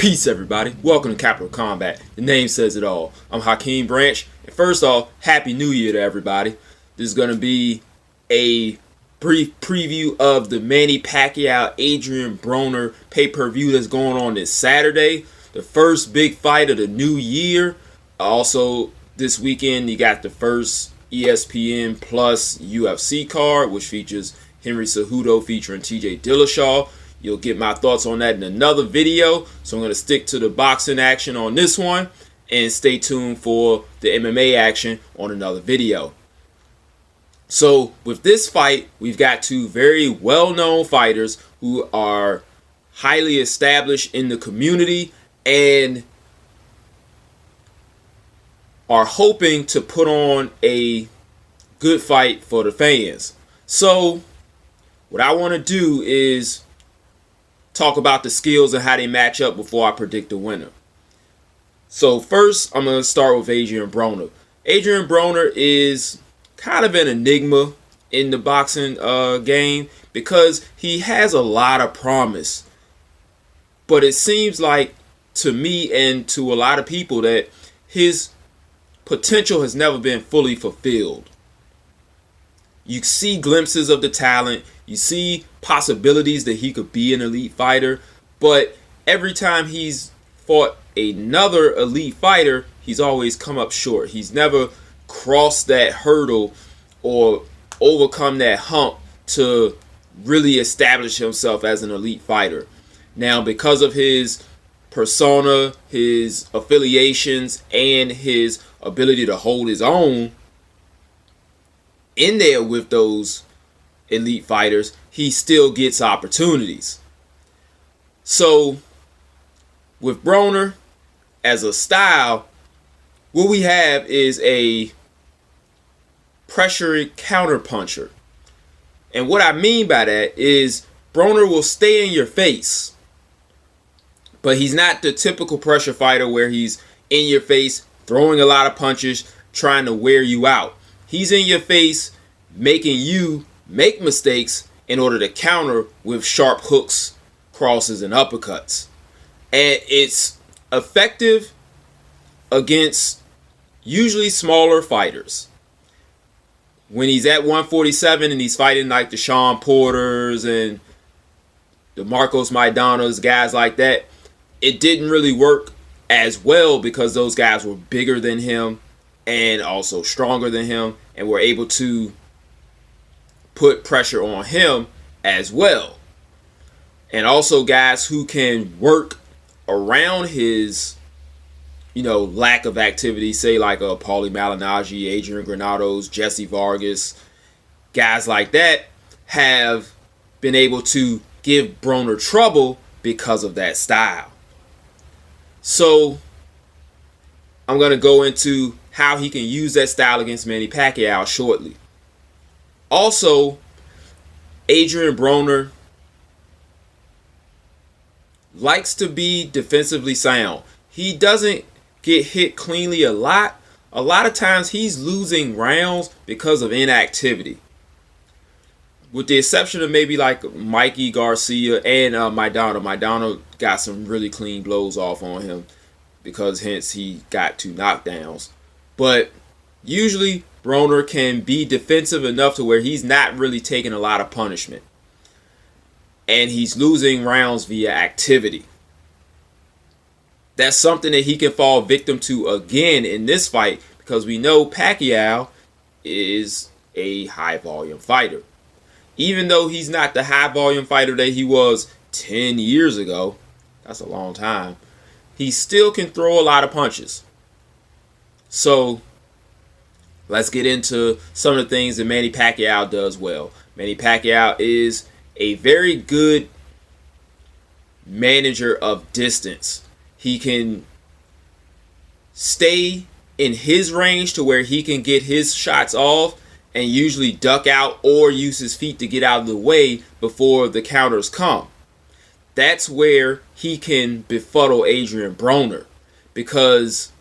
Peace, everybody. Welcome to Capital Combat. The name says it all. I'm Hakeem Branch. And first off, Happy New Year to everybody. This is going to be a brief preview of the Manny Pacquiao-Adrien Broner pay-per-view that's going on this Saturday. The first big fight of the new year. Also, this weekend, you got the first ESPN Plus UFC card, which features Henry Cejudo featuring TJ Dillashaw. You'll get my thoughts on that in another video. So I'm going to stick to the boxing action on this one. And stay tuned for the MMA action on another video. So with this fight, we've got two very well-known fighters who are highly established in the community and are hoping to put on a good fight for the fans. So what I want to do is talk about the skills and how they match up before I predict the winner. So first, I'm going to start with Adrien Broner. Adrien Broner is kind of an enigma in the boxing game because he has a lot of promise. But it seems like, to me and to a lot of people, that his potential has never been fully fulfilled. You see glimpses of the talent. You see possibilities that he could be an elite fighter. But every time he's fought another elite fighter, he's always come up short. He's never crossed that hurdle or overcome that hump to really establish himself as an elite fighter. Now, because of his persona, his affiliations, and his ability to hold his own in there with those elite fighters, he still gets opportunities. So with Broner as a style, what we have is a pressure counter puncher. And what I mean by that is Broner will stay in your face, but he's not the typical pressure fighter where he's in your face throwing a lot of punches, trying to wear you out. He's in your face, making you make mistakes in order to counter with sharp hooks, crosses, and uppercuts. And it's effective against usually smaller fighters. When he's at 147 and he's fighting like the Sean Porters and the Marcos Maidanas, guys like that, it didn't really work as well because those guys were bigger than him and also stronger than him and were able to put pressure on him as well. And also guys who can work around his, lack of activity, say like a Paulie Malignaggi, Adrian Granados, Jesse Vargas, guys like that have been able to give Broner trouble because of that style. So I'm going to go into how he can use that style against Manny Pacquiao shortly. Also, Adrien Broner likes to be defensively sound. He doesn't get hit cleanly a lot. A lot of times he's losing rounds because of inactivity. With the exception of maybe like Mikey Garcia and Maidana. Maidana got some really clean blows off on him because hence he got 2 knockdowns. But usually Broner can be defensive enough to where he's not really taking a lot of punishment. And he's losing rounds via activity. That's something that he can fall victim to again in this fight because we know Pacquiao is a high volume fighter. Even though he's not the high volume fighter that he was 10 years ago, that's a long time, he still can throw a lot of punches. So let's get into some of the things that Manny Pacquiao does well. Manny Pacquiao is a very good manager of distance. He can stay in his range to where he can get his shots off and usually duck out or use his feet to get out of the way before the counters come. That's where he can befuddle Adrien Broner, because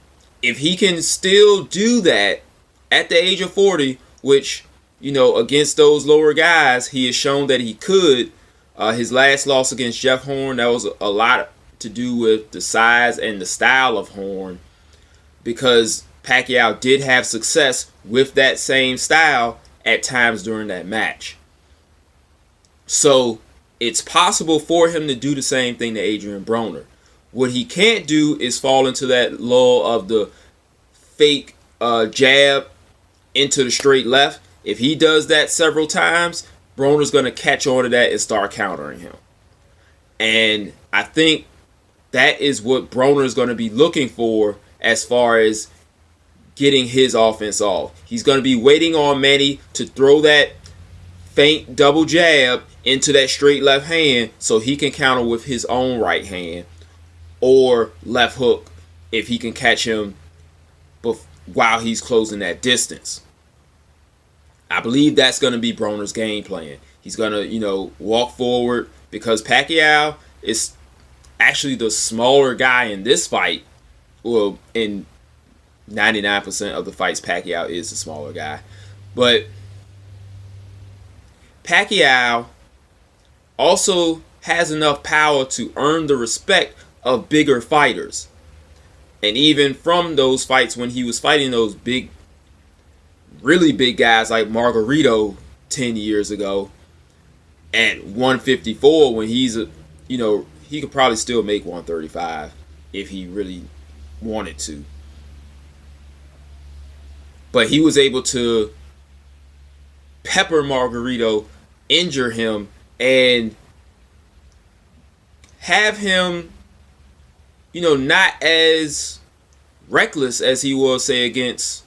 if he can still do that at the age of 40, which, against those lower guys, he has shown that he could. His last loss against Jeff Horn, that was a lot to do with the size and the style of Horn, because Pacquiao did have success with that same style at times during that match. So it's possible for him to do the same thing to Adrien Broner. What he can't do is fall into that lull of the fake jab into the straight left. If he does that several times, Broner's going to catch on to that and start countering him. And I think that is what Broner is going to be looking for as far as getting his offense off. He's going to be waiting on Manny to throw that feint double jab into that straight left hand so he can counter with his own right hand or left hook if he can catch him while he's closing that distance. I believe that's going to be Broner's game plan. He's going to, walk forward, because Pacquiao is actually the smaller guy in this fight. Well, in 99% of the fights, Pacquiao is the smaller guy. But Pacquiao also has enough power to earn the respect of bigger fighters. And even from those fights when he was fighting those big, really big guys like Margarito 10 years ago at 154, when he's he could probably still make 135 if he really wanted to. But he was able to pepper Margarito, injure him, and have him, not as reckless as he was, say, against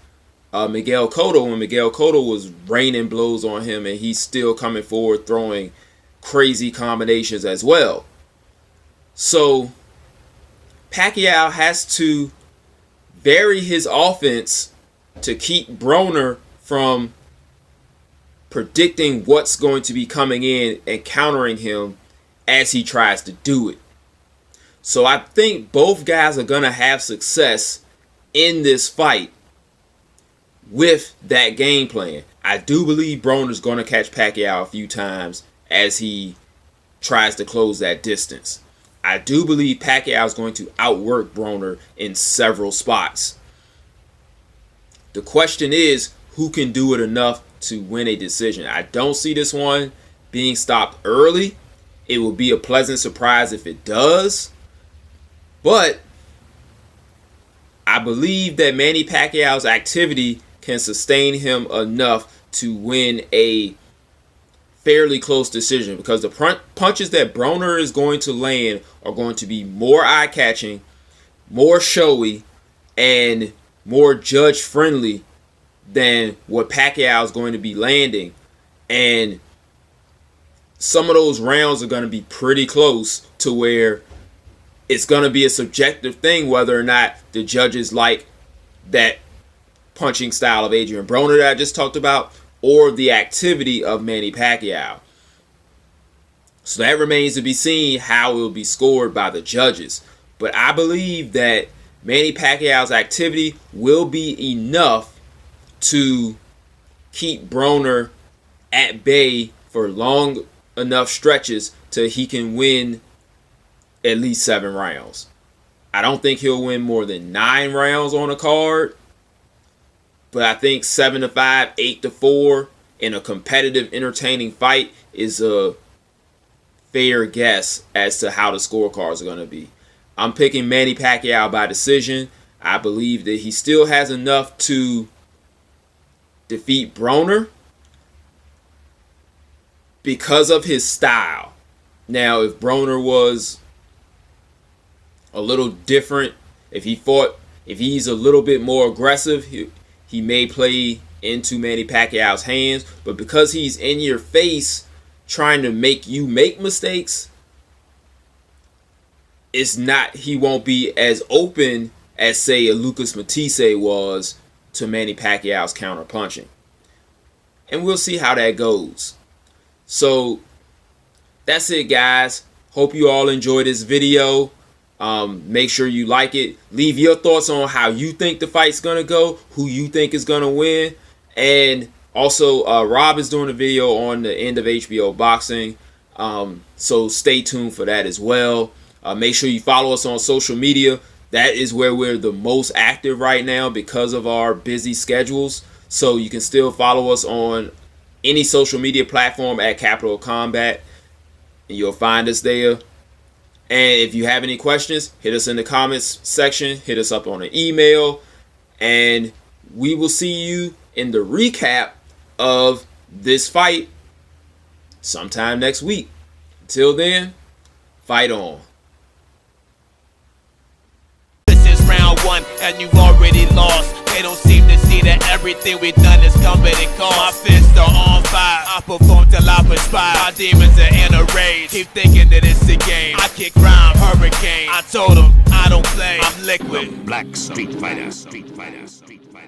Miguel Cotto, when Miguel Cotto was raining blows on him and he's still coming forward throwing crazy combinations as well. So Pacquiao has to vary his offense to keep Broner from predicting what's going to be coming in and countering him as he tries to do it. So I think both guys are going to have success in this fight with that game plan. I do believe Broner's going to catch Pacquiao a few times as he tries to close that distance. I do believe Pacquiao is going to outwork Broner in several spots. The question is, who can do it enough to win a decision? I don't see this one being stopped early. It will be a pleasant surprise if it does. But I believe that Manny Pacquiao's activity can sustain him enough to win a fairly close decision, because the punches that Broner is going to land are going to be more eye-catching, more showy, and more judge-friendly than what Pacquiao is going to be landing. And some of those rounds are going to be pretty close to where it's going to be a subjective thing whether or not the judges like that punching style of Adrien Broner that I just talked about, or the activity of Manny Pacquiao. So that remains to be seen how it will be scored by the judges. But I believe that Manny Pacquiao's activity will be enough to keep Broner at bay for long enough stretches till he can win at least 7 rounds. I don't think he'll win more than 9 rounds on a card, but I think 7-5, 8-4 in a competitive, entertaining fight is a fair guess as to how the scorecards are going to be. I'm picking Manny Pacquiao by decision. I believe that he still has enough to defeat Broner because of his style. Now, if Broner was a little different, if he's a little bit more aggressive, he may play into Manny Pacquiao's hands. But because he's in your face trying to make you make mistakes, he won't be as open as, say, a Lucas Matisse was to Manny Pacquiao's counter punching. And we'll see how that goes. So that's it, guys. Hope you all enjoyed this video. Make sure you like it. Leave your thoughts on how you think the fight's going to go, who you think is going to win. And also, Rob is doing a video on the end of HBO boxing. So stay tuned for that as well. Make sure you follow us on social media. That is where we're the most active right now because of our busy schedules. So you can still follow us on any social media platform at Capital Combat, and you'll find us there. And if you have any questions, hit us in the comments section, hit us up on an email, and we will see you in the recap of this fight sometime next week. Until then, fight on. This is round one, and you've already lost. They don't seem to see that everything we've done is coming and cost. My fists are on fire. I perform till I perspire. My demons are in a rage. Keep thinking that it's a game. I kick rhyme, hurricane. I told them I don't play. I'm liquid. Black Street Fighter.